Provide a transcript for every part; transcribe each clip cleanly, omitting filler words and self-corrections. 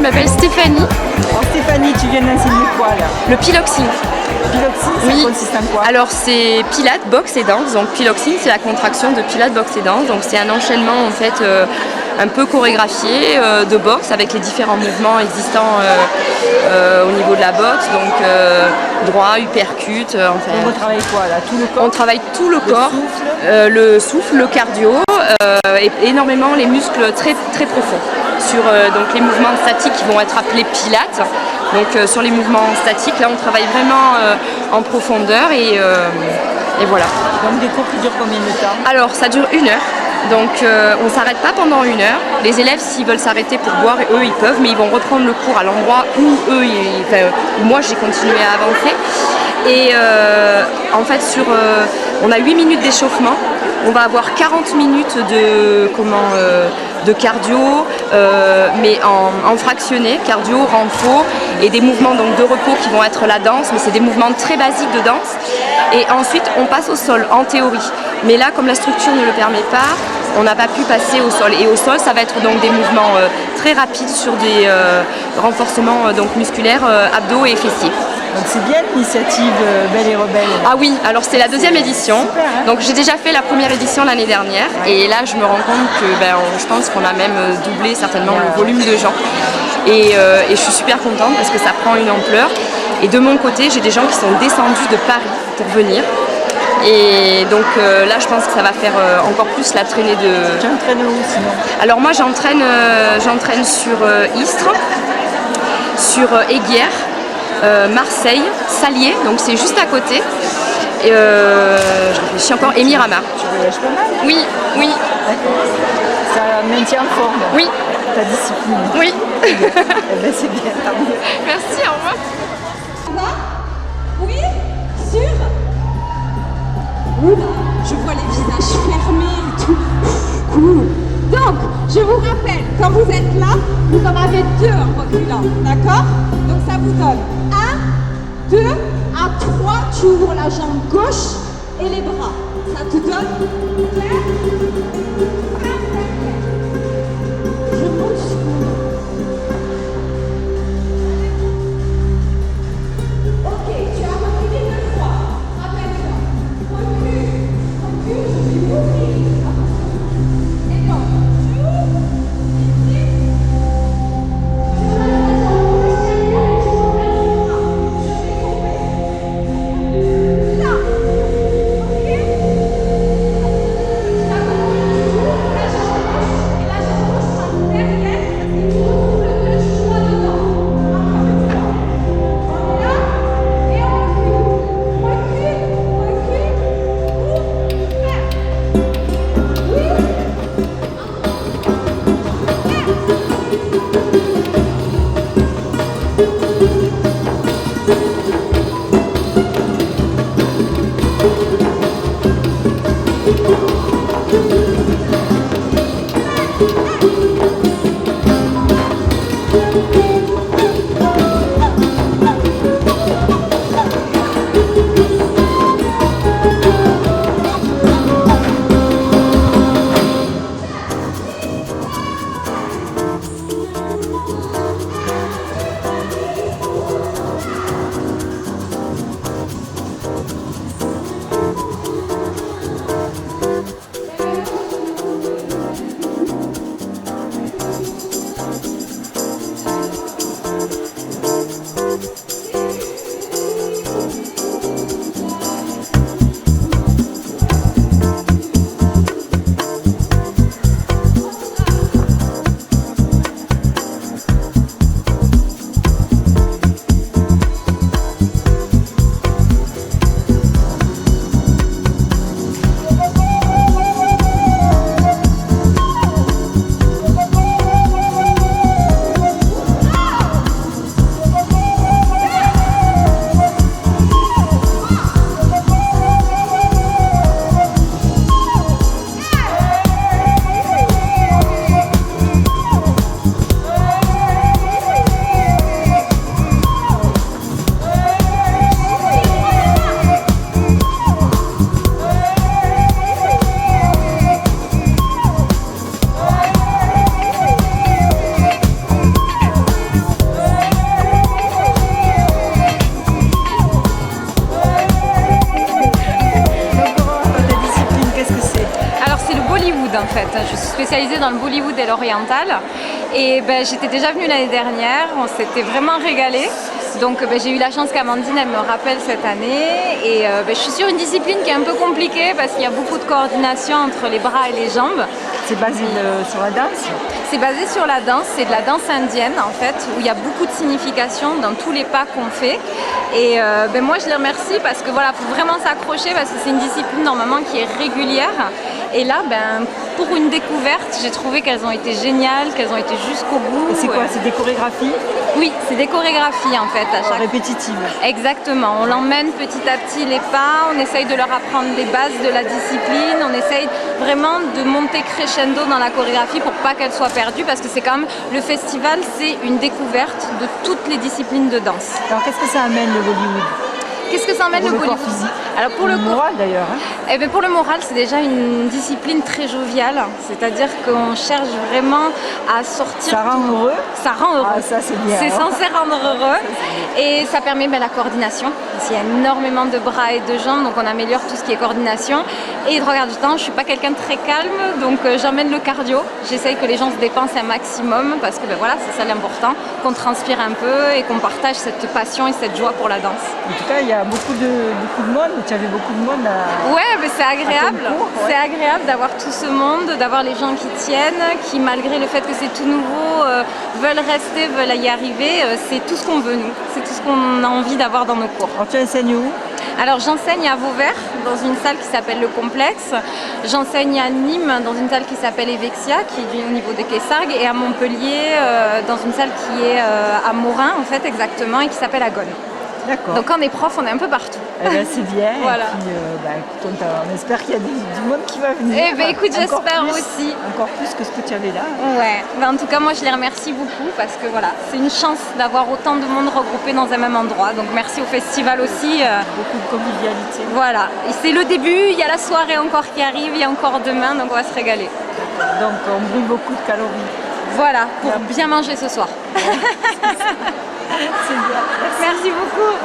je m'appelle Stéphanie. Alors Stéphanie, tu viens d'enseigner quoi là? Le piloxing. Piloxing, ça consiste en quoi? Alors c'est pilates, boxe et danse. Donc piloxing, c'est la contraction de pilates, boxe et danse. Donc c'est un enchaînement en fait un peu chorégraphié de boxe avec les différents mouvements existants au niveau de la boxe. Donc droit, uppercut. Enfin, on travaille quoi là? Tout le corps? On travaille tout le corps, le souffle, le cardio et énormément les muscles très, très profonds. Sur donc les mouvements statiques qui vont être appelés pilates. Donc sur les mouvements statiques, là on travaille vraiment en profondeur et voilà. Donc des cours qui durent combien de temps? Alors ça dure 1 heure. Donc on ne s'arrête pas pendant 1 heure. Les élèves s'ils veulent s'arrêter pour boire, eux ils peuvent, mais ils vont reprendre le cours à l'endroit où eux, où moi j'ai continué à avancer. Et en fait on a 8 minutes d'échauffement. On va avoir 40 minutes de cardio, mais en fractionné, cardio, renfo, et des mouvements donc, de repos qui vont être la danse, mais c'est des mouvements très basiques de danse. Et ensuite, on passe au sol, en théorie. Mais là, comme la structure ne le permet pas, on n'a pas pu passer au sol. Et au sol, ça va être donc des mouvements très rapides sur des renforcements donc, musculaires, abdos et fessiers. Donc c'est bien l'initiative Belle et Rebelle. Ah oui, alors c'est la 2e édition. Super, hein. Donc j'ai déjà fait la 1re édition l'année dernière. Ouais. Et là je me rends compte que je pense qu'on a même doublé certainement le volume de gens. Et je suis super contente parce que ça prend une ampleur. Et de mon côté, j'ai des gens qui sont descendus de Paris pour venir. Et donc là je pense que ça va faire encore plus la traînée de... Tu entraînes où sinon? Alors moi j'entraîne sur Istres, sur Aiguière, Marseille, Salier, donc c'est juste à côté. Et je réfléchis encore, et Miramar. Tu voyages pas mal? Oui, oui. Ça maintient en forme? Oui. Ta discipline? Oui. Eh ben, c'est bien, tant mieux. Merci, au revoir. Ça va? Oui? Sûr? Oula, je vois les visages fermés et tout. Cool. Donc, je vous rappelle, quand vous êtes là, vous en avez 2 en reculant, d'accord? Donc ça vous donne 1, 2, à 3, tu ouvres la jambe gauche et les bras. Ça te donne clair? Je monte sur mon dos. Ok, tu as reculé 2 fois. Rappelle-toi. Recule, recule, je vais ouvrir. Et donc, tu ouvres, ici. Là. Ok. Bollywood en fait. Je suis spécialisée dans le Bollywood et l'oriental. Et j'étais déjà venue l'année dernière, on s'était vraiment régalé. Donc j'ai eu la chance qu'Amandine elle me rappelle cette année. Et je suis sur une discipline qui est un peu compliquée parce qu'il y a beaucoup de coordination entre les bras et les jambes. C'est basé sur la danse? C'est basé sur la danse, c'est de la danse indienne en fait, où il y a beaucoup de signification dans tous les pas qu'on fait. Et moi je les remercie parce que voilà, faut vraiment s'accrocher parce que c'est une discipline normalement qui est régulière. Et là, pour une découverte, j'ai trouvé qu'elles ont été géniales, qu'elles ont été jusqu'au bout. Et c'est quoi? C'est des chorégraphies? Oui, c'est des chorégraphies en fait. À chaque... Répétitives. Exactement, on l'emmène petit à petit les pas, on essaye de leur apprendre les bases de la discipline, on essaye vraiment de monter crescendo dans la chorégraphie pour pas qu'elle soit perdue parce que c'est quand même, le festival c'est une découverte de toutes les disciplines de danse. Alors qu'est-ce que ça amène le Bollywood? Qu'est-ce que ça amène le Bollywood? Alors pour le moral d'ailleurs. Pour le moral, c'est déjà une discipline très joviale, c'est-à-dire qu'on cherche vraiment à sortir. Ça rend heureux? Ça rend heureux. Ah, ça c'est bien. C'est censé rendre heureux. Et ça permet la coordination. Il y a énormément de bras et de jambes, donc on améliore tout ce qui est coordination. Et le regard du temps, je suis pas quelqu'un de très calme, donc j'emmène le cardio. J'essaye que les gens se dépensent un maximum parce que voilà, c'est ça l'important, qu'on transpire un peu et qu'on partage cette passion et cette joie pour la danse. En tout cas, il y a beaucoup de monde. Tu avais beaucoup de monde à... Ouais, mais c'est agréable. Cours, ouais. C'est agréable d'avoir tout ce monde, d'avoir les gens qui tiennent, qui malgré le fait que c'est tout nouveau, veulent rester, veulent y arriver. C'est tout ce qu'on veut nous. C'est tout ce qu'on a envie d'avoir dans nos cours. Alors tu enseignes où? Alors j'enseigne à Vauvert, dans une salle qui s'appelle Le Complexe. J'enseigne à Nîmes, dans une salle qui s'appelle Evexia, qui est au niveau des Quessargues, et à Montpellier, dans une salle qui est à Morin, en fait, exactement, et qui s'appelle Agone. D'accord. Donc quand on est prof, on est un peu partout. C'est bien. Voilà. Et puis, on espère qu'il y a du monde qui va venir. Écoute, j'espère aussi. Encore plus que ce que tu avais là. Ouais. En tout cas, moi, je les remercie beaucoup parce que voilà, c'est une chance d'avoir autant de monde regroupé dans un même endroit. Donc merci au festival aussi. Beaucoup de convivialité. Voilà. Et c'est le début. Il y a la soirée encore qui arrive. Il y a encore demain. Donc on va se régaler. Donc on brûle beaucoup de calories. Voilà, pour bien manger ce soir. C'est bien. Merci beaucoup.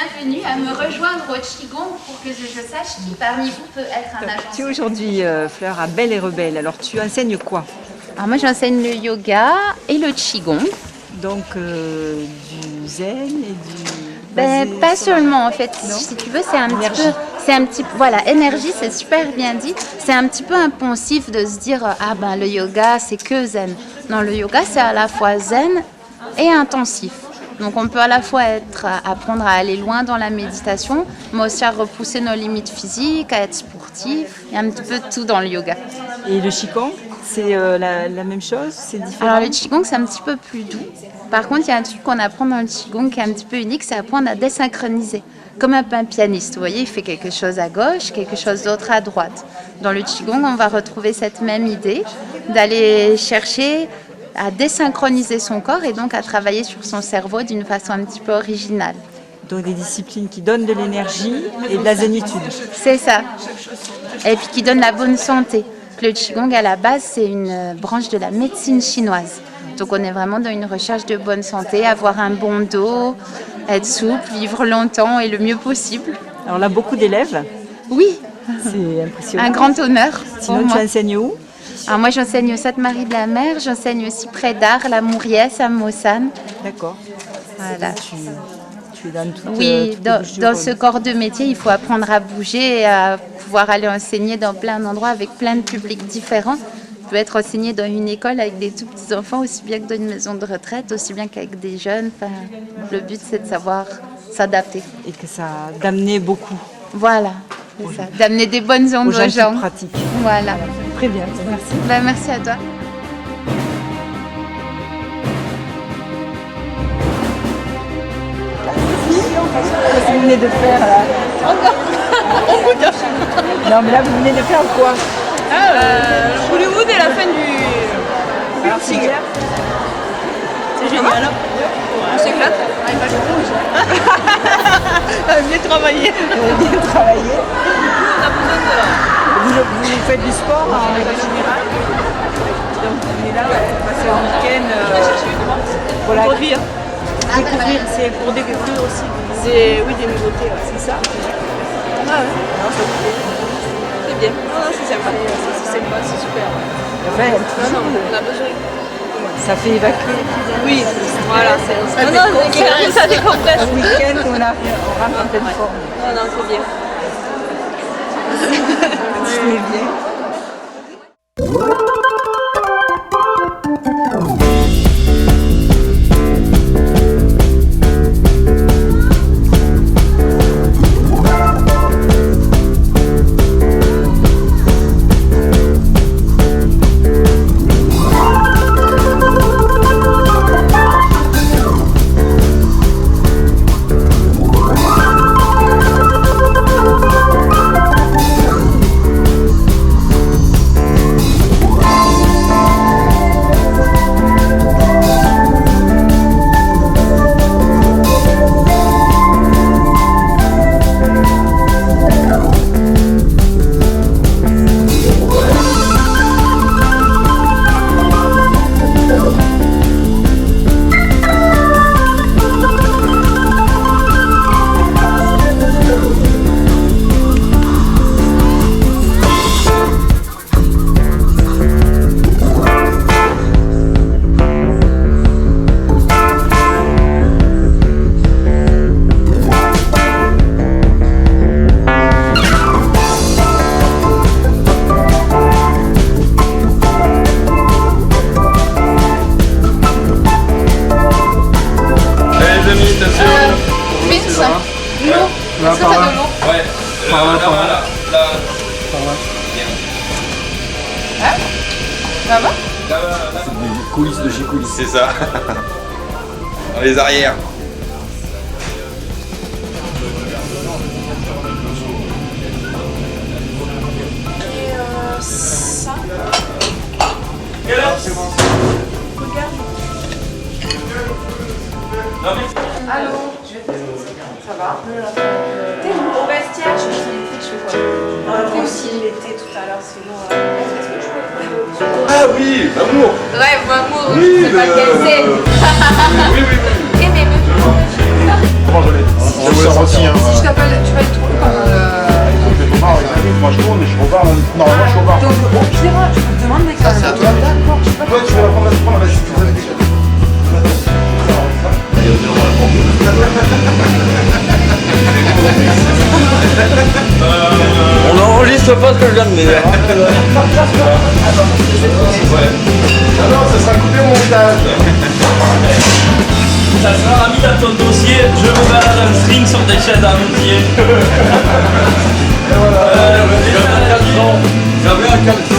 bienvenue à me rejoindre au Qigong pour que je sache qui parmi vous peut être un agent. Tu es aujourd'hui, Fleur, à Belle et Rebelle. Alors, tu enseignes quoi? Alors moi j'enseigne le yoga et le Qigong. Donc, du zen et du... Pas seulement en fait, si tu veux, c'est un petit peu, voilà, énergie, c'est super bien dit. C'est un petit peu impensif de se dire le yoga c'est que zen. Non, le yoga c'est à la fois zen et intensif. Donc on peut à la fois apprendre à aller loin dans la méditation, mais aussi à repousser nos limites physiques, à être sportif. Il y a un petit peu de tout dans le yoga. Et le Qigong, c'est la même chose? C'est différent? Alors le Qigong c'est un petit peu plus doux. Par contre, il y a un truc qu'on apprend dans le Qigong qui est un petit peu unique, c'est apprendre à désynchroniser. Comme un pianiste, vous voyez, il fait quelque chose à gauche, quelque chose d'autre à droite. Dans le Qigong, on va retrouver cette même idée d'aller chercher à désynchroniser son corps et donc à travailler sur son cerveau d'une façon un petit peu originale. Donc des disciplines qui donnent de l'énergie et de la zénitude. C'est ça. Et puis qui donnent la bonne santé. Le Qigong, à la base, c'est une branche de la médecine chinoise. Donc on est vraiment dans une recherche de bonne santé, avoir un bon dos, être souple, vivre longtemps et le mieux possible. Alors là, beaucoup d'élèves. Oui, c'est impressionnant. Un grand honneur. Sinon, tu enseignes où? Alors moi j'enseigne au Sainte-Marie-de-la-Mer, j'enseigne aussi près d'Ars, la Mouriès, à Mossane. D'accord. Voilà. Tu es dans toute, oui, toute dans ce corps de métier, il faut apprendre à bouger et à pouvoir aller enseigner dans plein d'endroits avec plein de publics différents. Je peux être enseigné dans une école avec des tout petits enfants, aussi bien que dans une maison de retraite, aussi bien qu'avec des jeunes. Enfin, le but, c'est de savoir s'adapter. Et que ça d'amener beaucoup. Voilà, c'est ça. D'amener des bonnes ondes aux gens. Pratiques. Voilà. Très bien, merci. Merci à toi. Qu'est-ce que vous venez de faire là? Non, mais là, vous venez de faire quoi? Le Hollywood et la fin du piercing. C'est génial. On s'éclate. Bien travaillé. Bien travaillé. On a besoin de... Vous faites du sport en règle générale? Donc vous venez là, passer un week-end pour la découvrir. C'est pour découvrir aussi. C'est des nouveautés, ouais. C'est ça? Ah ouais. C'est bien. C'est sympa. C'est sympa, c'est super. Ouais, on a besoin. Ça fait évacuer. Oui, voilà. Ça décompresse. Un week-end où on rentre en pleine forme. Non, c'est bien. C'est bien. Est-ce que t'as de l'eau? Ouais, là. Hein? Là-bas? C'est des coulisses de chez coulisses. C'est ça. Dans les arrières. Ça. C'est bon. Allô? Ça va? T'es où? Au vestiaire, je fais quoi? T'es aussi l'été tout à l'heure, sinon... Est-ce que je peux... Ah oui, l'amour. Rêve, amour, Oui, je sais pas quel c'est. oui. Et mais Ça aussi, hein. Si je t'appelle, tu vas être trop Moi je tourne et je repars. Normalement je suis au bar. Donc au pire, je te demande mec. Ça c'est à toi. D'accord, je sais pas. Toi tu vas la prendre, vas-y. On n'enregistre pas ce que je viens de dire. Ah non, ça sera coupé au montage. Ça sera mis dans ton dossier, je me balade en string sur des chaises à métier. J'avais un calcul.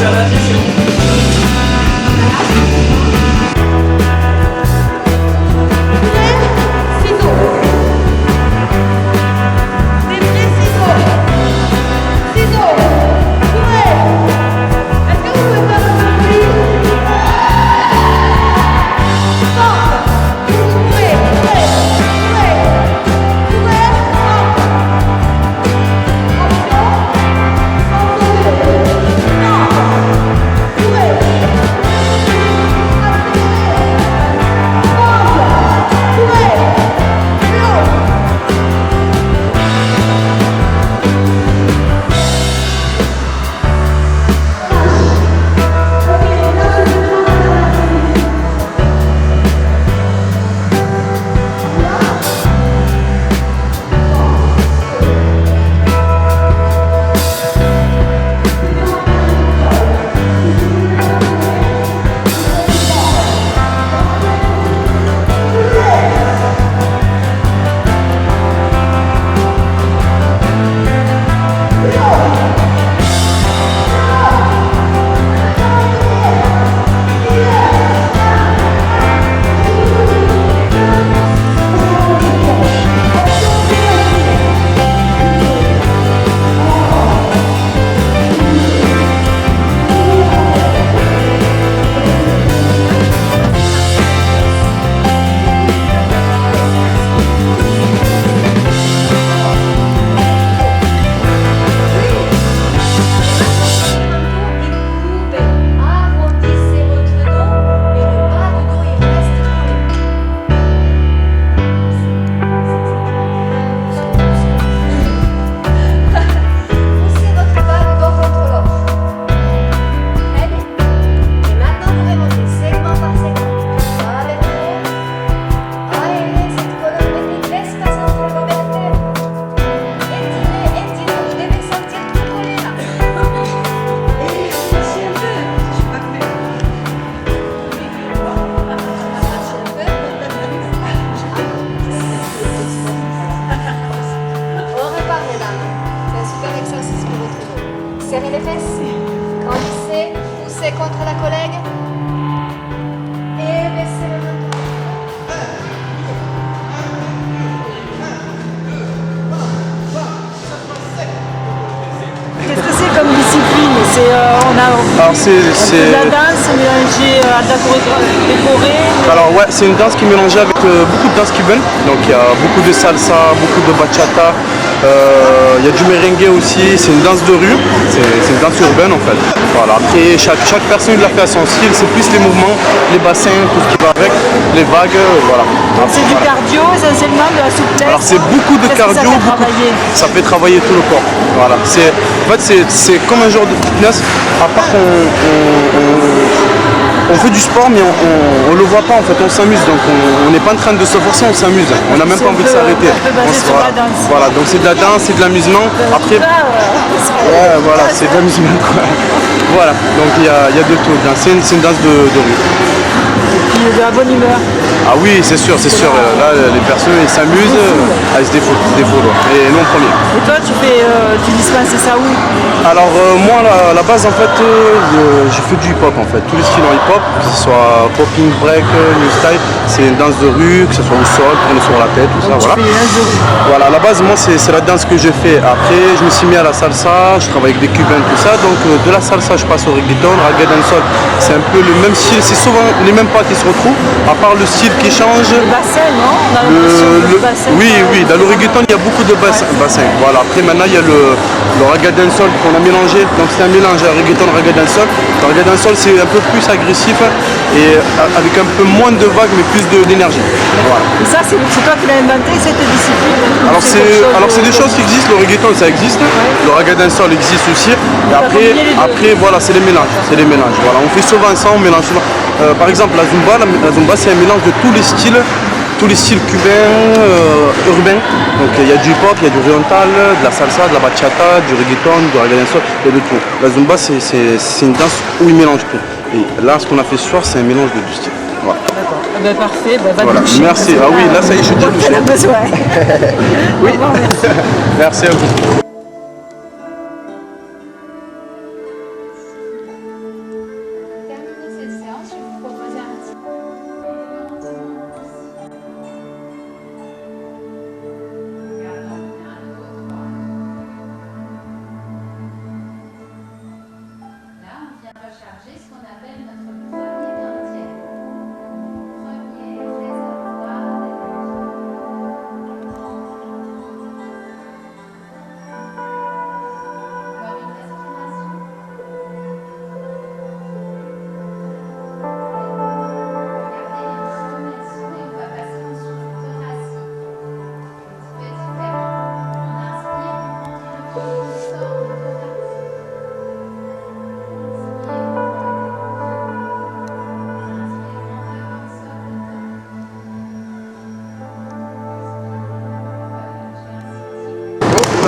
Serrez les fesses. Grandissez, poussez contre la collègue. Et baissez le menton. Qu'est-ce que c'est comme discipline? Alors c'est la danse mélangée à de la chorégraphie décorée. Alors ouais, c'est une danse qui est mélangée avec beaucoup de danse cubaine. Donc il y a beaucoup de salsa, beaucoup de bachata, il y a du merengue aussi. C'est une danse de rue, c'est une danse urbaine en fait. Voilà. Après chaque personne il l'a fait à son style, c'est plus les mouvements, les bassins, tout ce qui va avec, les vagues, voilà. Donc c'est du cardio essentiellement, de la souplesse. Alors c'est beaucoup de cardio, ça fait travailler tout le corps. Voilà. En fait c'est comme un genre de fitness, à part on fait du sport mais on le voit pas en fait, on s'amuse, donc on n'est pas en train de se forcer, on s'amuse, on n'a même pas envie de s'arrêter. Voilà, donc c'est de la danse, c'est de l'amusement. Après, ouais, voilà, c'est de l'amusement quoi. Voilà, donc il y a de tout, c'est une danse de rue. De la bonne humeur. Ah oui, c'est sûr, là les personnes ils s'amusent, elles se défoulent, et nous en premier. Et toi tu dispenses ça où? Alors moi à la base en fait je fais du hip-hop en fait, tous les styles en hip-hop, que ce soit popping, break, new style, c'est une danse de rue, que ce soit au sol, tourner sur la tête, tout ça, voilà. Voilà, à la base moi c'est la danse que je fais. Après je me suis mis à la salsa, je travaille avec des cubains, tout ça, donc de la salsa je passe au reggaeton, reggae dancehall, c'est un peu le même style, c'est souvent les mêmes pas qui se retrouvent, à part le style qui change. Le bassin, non? On a l'impression que le bassin. Oui, dans le reggaeton, il y a beaucoup de bassins. Voilà. Après, maintenant, il y a le raga dancehall qu'on a mélangé. Donc, c'est un mélange reggaeton, raga dancehall. Le raga dancehall, c'est un peu plus agressif et avec un peu moins de vagues, mais plus d'énergie. Voilà. Et ça, c'est toi qui l'as inventé, cette discipline? Alors, c'est des choses qui existent. Le reggaeton, ça existe. Le raga dancehall existe aussi. Et après, voilà, c'est les mélanges. Voilà. On fait souvent ça, on mélange souvent. Par exemple, la Zumba, c'est un mélange de tous les styles cubains, urbains. Donc il y a du hip-hop, il y a du oriental, de la salsa, de la bachata, du reggaeton, du raga dancehall, il y a de tout. La Zumba, c'est une danse où ils mélangent tout. Et là, ce qu'on a fait ce soir, c'est un mélange de deux styles. Voilà. D'accord. Ah ben, parfait, va Voilà. doucher. Merci. Ah oui, là, ça y est, je suis déjà douché. On a besoin. Oui. Merci à vous.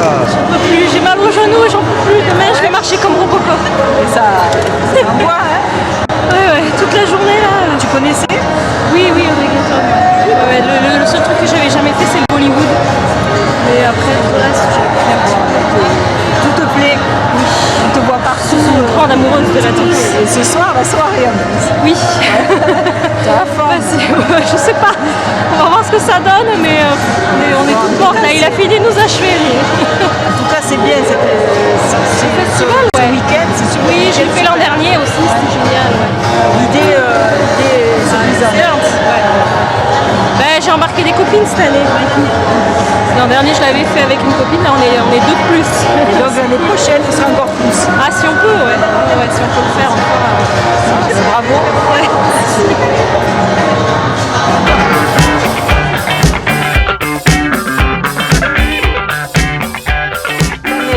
J'en peux plus, j'ai mal aux genoux, j'en peux plus. Demain, je vais marcher comme Robocop. Et ça envoie, hein? Ouais, toute la journée là. Tu connaissais? Oui, au reggaeton. Ouais, le seul truc que j'avais jamais fait, c'est le Bollywood. Mais après, tout le reste, j'ai fait un petit peu. Tout te plaît? Oui. On te voit partout. Je suis une grande amoureuse de la danse. Et ce soir, la soirée en plus. Oui. T'as la forme. Je sais pas. On va voir ce que ça donne, mais on est toutes mortes là. Il a fini de nous achever. En tout cas, c'est bien ce festival. Ce week-end, c'est super. Oui, j'ai fait l'an dernier aussi, c'était génial. L'idée, c'est excellente. Ben, j'ai embarqué des copines cette année. L'an dernier, je l'avais fait avec une copine, là on est deux de plus. Et donc l'année prochaine, ce sera encore plus. Ah, si on peut, ouais. Si on peut le faire encore. Bravo. Ouais.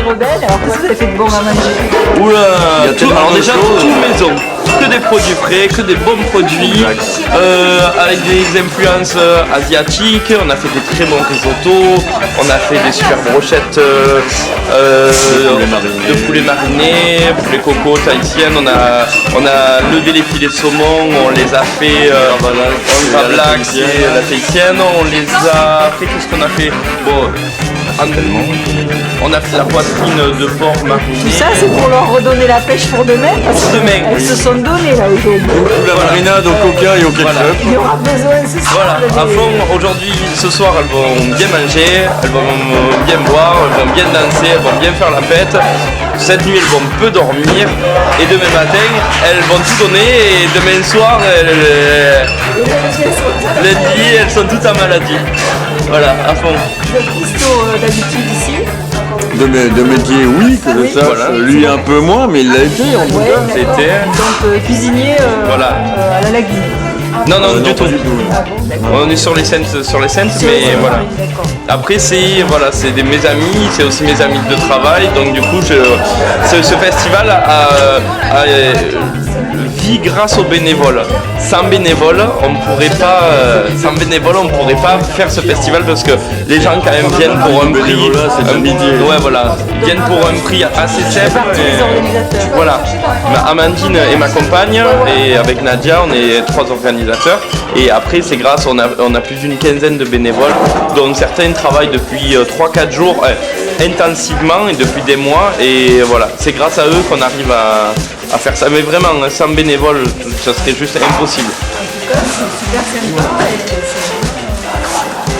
Rebelle, alors qu'est-ce que vous avez fait de bon à manger? Oula, alors déjà tout maison, que des produits frais, que des bons produits, avec des influences asiatiques. On a fait des très bons risottos, on a fait des super brochettes de poulet mariné, poulet coco tahitienne. On a levé les filets de saumon, on les a fait en black, c'est la tahitienne. On les a fait, qu'est-ce qu'on a fait? Bon, on a fait la poitrine de porc mariné. Tout ça, c'est pour leur redonner la pêche pour demain. Parce qu'elles se sont données là aujourd'hui. La marinade au coca et au ketchup. Voilà. Il y aura besoin, c'est ça. Voilà, à fond, aujourd'hui, ce soir, elles vont bien manger, elles vont bien boire, elles vont bien danser, elles vont bien faire la fête. Cette nuit, elles vont peu dormir. Et demain matin, elles vont tout donner. Et demain soir, lundi, elles sont toutes en maladie. Voilà, à fond. Vous êtes Christo d'habitude ici? De métier, oui, que je sache. Voilà. Lui un peu moins, mais il l'a été en tout cas. C'était. Donc cuisinier voilà. À la lagune. Non, du tout. Ah bon, on est sur les scènes, mais voilà. Après c'est mes amis, c'est aussi mes amis de travail, donc du coup ce festival vit grâce aux bénévoles. Sans bénévoles, on pourrait pas faire ce festival parce que les gens quand même viennent pour un prix. Ouais, voilà, viennent pour un prix assez simple. Voilà, Amandine est ma compagne et avec Nadia, on est 3 organisateurs. Et après, c'est grâce, on a plus d'une quinzaine de bénévoles, dont certains travaillent depuis 3-4 jours intensivement et depuis des mois. Et voilà, c'est grâce à eux qu'on arrive à faire ça. Mais vraiment, sans bénévoles, ça serait juste impossible. En tout cas, c'est super sympa.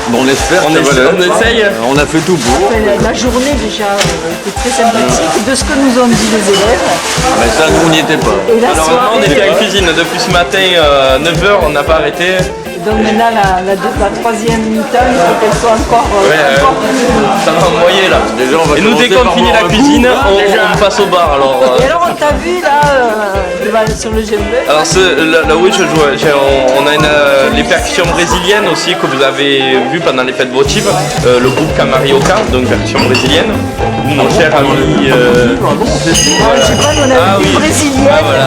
Bon, on espère. On essaye. On a fait tout pour. La journée déjà était très sympathique. De ce que nous ont dit les élèves. Mais ça, nous, on n'y était pas. Et la alors soirée, on était en cuisine depuis ce matin, 9h, on n'a pas arrêté. Donc maintenant, la troisième mi-temps, il faut qu'elle soit encore ça va envoyer là. Et nous, dès qu'on finit la cuisine, on passe au bar. Alors, Et alors, on t'a vu là, sur le djembé? alors là où je joue, on a les percussions brésiliennes aussi que vous avez vu pendant les fêtes votives, le groupe Camarioca, donc percussion brésilienne. Mon cher ami. Je sais pas, on a vu brésilienne. Ah, voilà.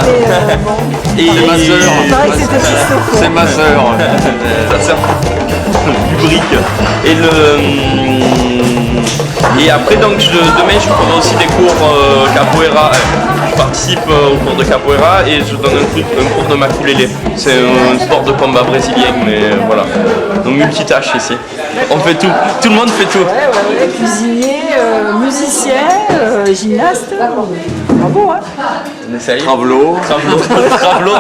Et c'est ma sœur. Pareil, c'était Christophe. C'est ma sœur. Ta sœur du brick. Et après donc demain je prendrai aussi des cours capoeira. Je participe au cours de capoeira et je donne un cours de maculélé. C'est un sport de combat brésilien, mais voilà. Donc multitâche ici. On fait tout. Tout le monde fait tout. Ouais, cuisinier, musicien, gymnaste. Bravo, hein. On essaye. Travelo,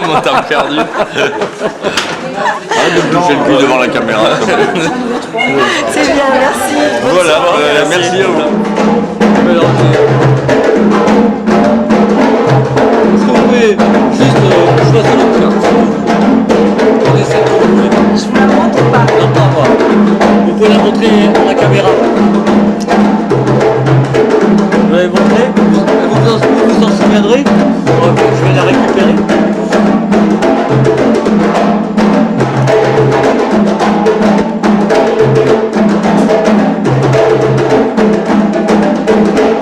mon temps perdu. Arrête de me toucher le cul devant la caméra. C'est bien, merci. Voilà, merci à vous. Est-ce que vous pouvez juste choisir une carte? On essaie de trouver. Je vous la montre ou pas? Non, pas moi. Vous pouvez la montrer à la caméra. Vous l'avez montré? Vous vous en souviendrez? Ok, je vais la récupérer.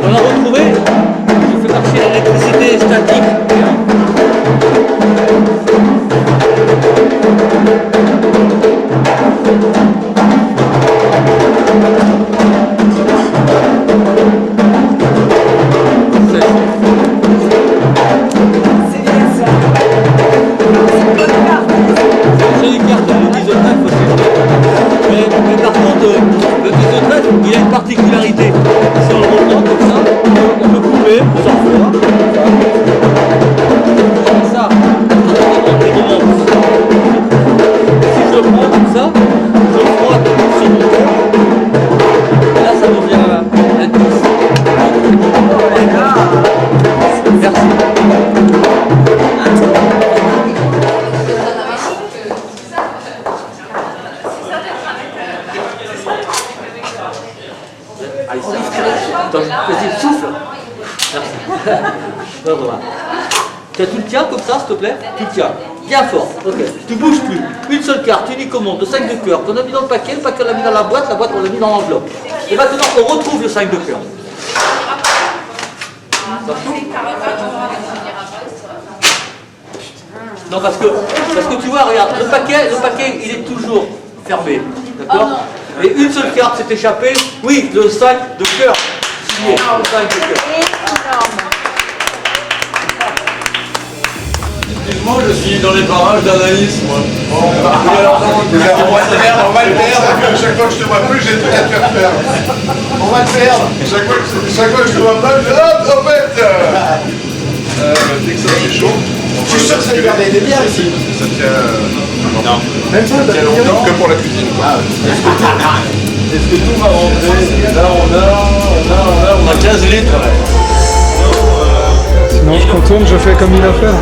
On l'a retrouvé? Je fais marcher l'électricité statique. C'est des cartes de 10 au 9 aussi. Mais par contre, le 10 au 9, il a une particularité. Si on le reprend comme ça, on peut couper plusieurs fois. Comme ça, si je le prends comme ça, je le frotte sur mon corps. Et là, ça devient un 10. Merci. Vas-y, souffle. Merci. Voilà. Tu le tiens comme ça, s'il te plaît? Tu le tiens. Bien fort. Ok. Tu bouges plus. Une seule carte, unique commande, le 5 de cœur. Qu'on a mis dans le paquet on l'a mis dans la boîte on l'a mis dans l'enveloppe. Et maintenant, on retrouve le 5 de cœur. Non, parce que tu vois, regarde, le paquet, il est toujours fermé. D'accord? Et une seule carte s'est échappée. Oui, le 5 de cœur. Signé. Le 5 de cœur. Moi, je suis dans les parages d'Anaïs, moi. On va le perdre. Chaque fois que je te vois plus, j'ai tout à te faire perdre. On va le perdre. Chaque fois que je te vois pas, je dis hop, en fait. Dès que ça c'est chaud. Je suis sûr que ça lui perdait des biens ici. Ça tient. Non. Même pas, ça tient longtemps que pour la cuisine. Est-ce que tout va rentrer? Là, on a 15 litres. Sinon, je contourne, je fais comme il a fait.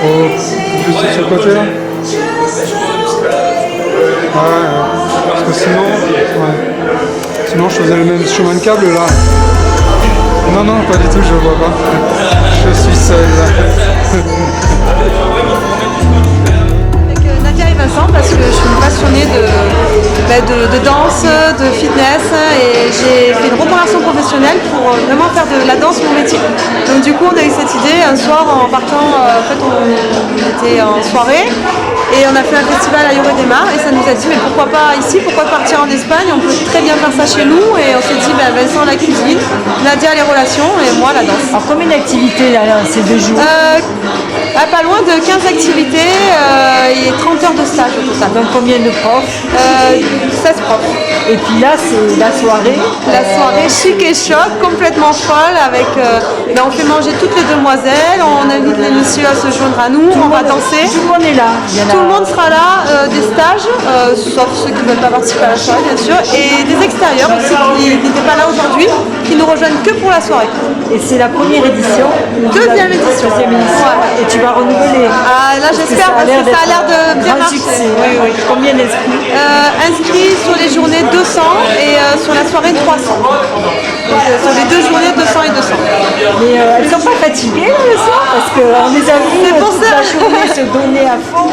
Oh, juste de ce côté là. Ouais, parce que sinon, sinon je faisais le même chemin de câble là. Non, pas du tout, je vois pas. Je suis seul là. Avec Nadia et Vincent, parce que je suis une passionnée de danse, de fitness, et j'ai fait une reconversion professionnelle pour vraiment faire de la danse mon métier. Donc du coup on a eu cette idée un soir en partant, en fait on était en soirée et on a fait un festival à Lloret des Mars et ça nous a dit mais pourquoi pas ici, pourquoi partir en Espagne, on peut très bien faire ça chez nous, et on s'est dit Vincent la cuisine, Nadia les relations et moi la danse. Alors combien d'activités là, ces 2 jours? Pas loin de 15 activités et 30 heures de stage au total. Donc combien de profs? 16 profs. Et puis là c'est la soirée. La soirée chic et choc, complètement folle avec on fait manger toutes les demoiselles, on invite les messieurs à se joindre à nous, on va danser. Tout le monde est là. Il y en a tout le monde sera là, des stages, sauf ceux qui ne veulent pas participer à la soirée bien sûr, et des extérieurs aussi qui n'étaient pas là aujourd'hui, qui nous rejoignent que pour la soirée. Et c'est la première édition. Deuxième édition. Et tu vas renouveler. Ah, là j'espère parce que ça a l'air de bien marcher. Oui, oui. Combien d'inscrits Inscrits sur les journées 200 et sur la soirée 300. Donc sur les 2 journées 200 et 200. Mais elles sont pas fatiguées là, le soir parce qu'on les a vues toute la journée se donner à fond.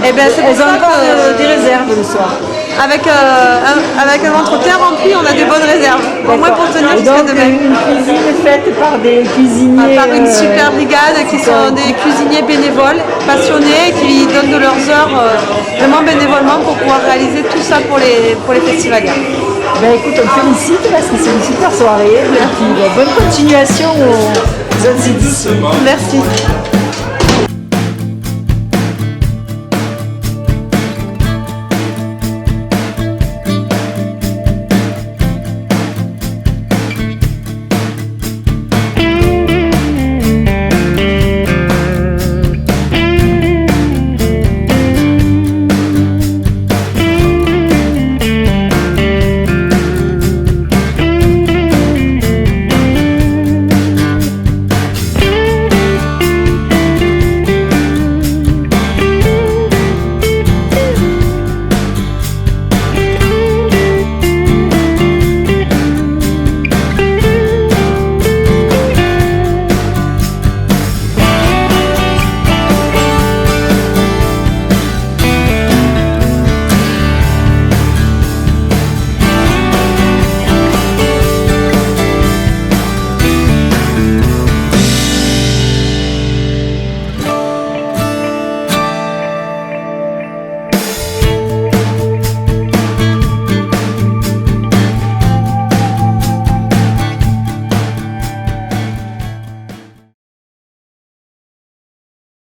Et ben c'est pour elles ont ça encore que des réserves le soir. avec un ventre bien rempli, on a des bonnes réserves. Au moins pour tenir jusqu'à demain. Une cuisine faite par des cuisiniers. Par une super brigade qui sont des cuisiniers bénévoles, passionnés, qui donnent de leurs heures vraiment bénévolement pour pouvoir réaliser tout ça pour les festivaliers. Ben écoute, on te félicite parce que c'est une super soirée. Et puis, bonne continuation aux autres éditions. Merci.